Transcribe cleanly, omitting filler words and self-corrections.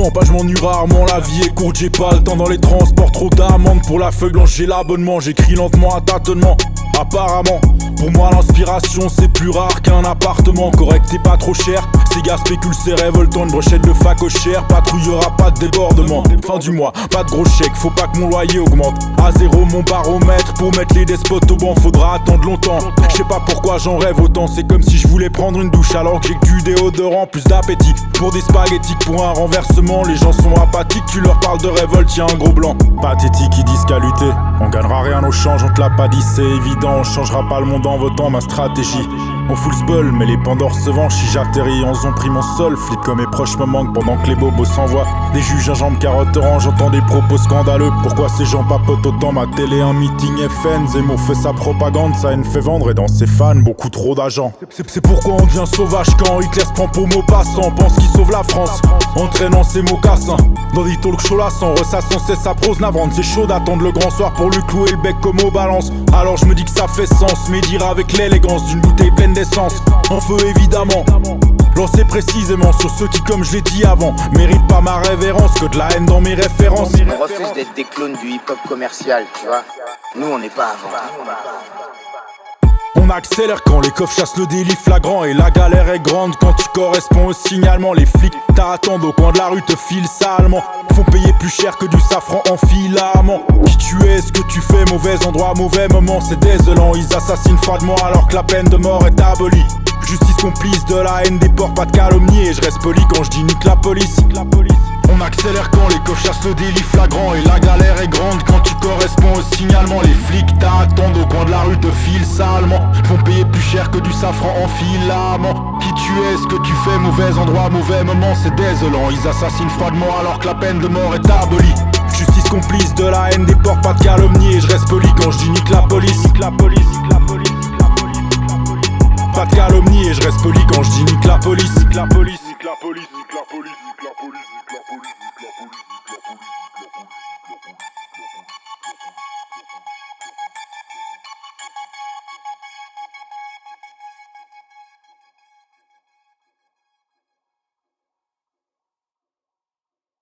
mens pas, je m'ennuie rarement, la vie est courte, j'ai pas le temps dans les transports, trop d'amendes pour la feuille blanche, j'ai l'abonnement, j'écris lentement à tâtonnement. Apparemment, pour moi l'inspiration c'est plus rare qu'un appartement correct et pas trop cher. Ces gars spéculent, c'est révoltant, une brochette de facochère. Patrouillera pas de débordement, fin du mois, pas de gros chèques, faut pas que mon loyer augmente. À zéro mon baromètre, pour mettre les despotes au banc faudra attendre longtemps. Je sais pas pourquoi j'en rêve autant, c'est comme si je voulais prendre une douche alors que j'ai que du déodorant, plus d'appétit pour des spaghettis, pour un renversement. Les gens sont apathiques, tu leur parles de révolte, y'a un gros blanc. Pathétique, ils disent qu'à lutter, on gagnera rien au change, on te l'a pas dit, c'est évident. On changera pas le monde en votant ma stratégie. On fout le sbeul, mais les pandores se vengent. Si j'atterris, on ont pris mon sol. Flip comme mes proches me manquent pendant que les bobos s'envoient. Des juges, un jambe carotte orange, j'entends des propos scandaleux. Pourquoi ces gens papotent autant? Ma télé, un meeting FN. Zemmour fait sa propagande, ça haine fait vendre. Et dans ses fans, beaucoup trop d'agents. C'est pourquoi on devient sauvage quand Hitler se prend pour mot passant. Pense qu'il sauve la France, entraînant ses mocassins. Dans des talk shows lassants, ressassant c'est sa prose navrante. C'est chaud d'attendre le grand soir pour lui clouer le bec comme aux balances. Alors je me dis que ça fait sens, mais dire avec l'élégance d'une bouteille pleine d'essence. En feu évidemment, lancé précisément sur ceux qui, comme je l'ai dit avant, méritent pas ma révérence, que de la haine dans mes références. On refuse d'être des clones du hip-hop commercial, tu vois. Nous on n'est pas avant. On accélère quand les coffres chassent le délit flagrant. Et la galère est grande quand tu corresponds au signalement. Les flics t'attendent au coin de la rue, te filent salement. Font payer plus cher que du safran en filament. Qui tu es, ce que tu fais, mauvais endroit, mauvais moment. C'est désolant, ils assassinent froidement alors que la peine de mort est abolie. Justice complice de la haine des porcs, pas de calomnie. Et je reste poli quand je dis nique la police. On accélère quand les coffres chassent le délit flagrant. Et la galère est grande quand tu corresponds au signalement. Les flics t'attendent au coin de la rue, te filent salement. Font payer plus cher que du safran en filament. Qui tu es, ce que tu fais, mauvais endroit, mauvais moment. C'est désolant, ils assassinent froidement alors que la peine de mort est abolie. Justice complice de la haine des porcs, pas de calomnie. Et je reste poli quand je dis nique la police. Pas de calomnie et je reste poli quand je dis nique la police.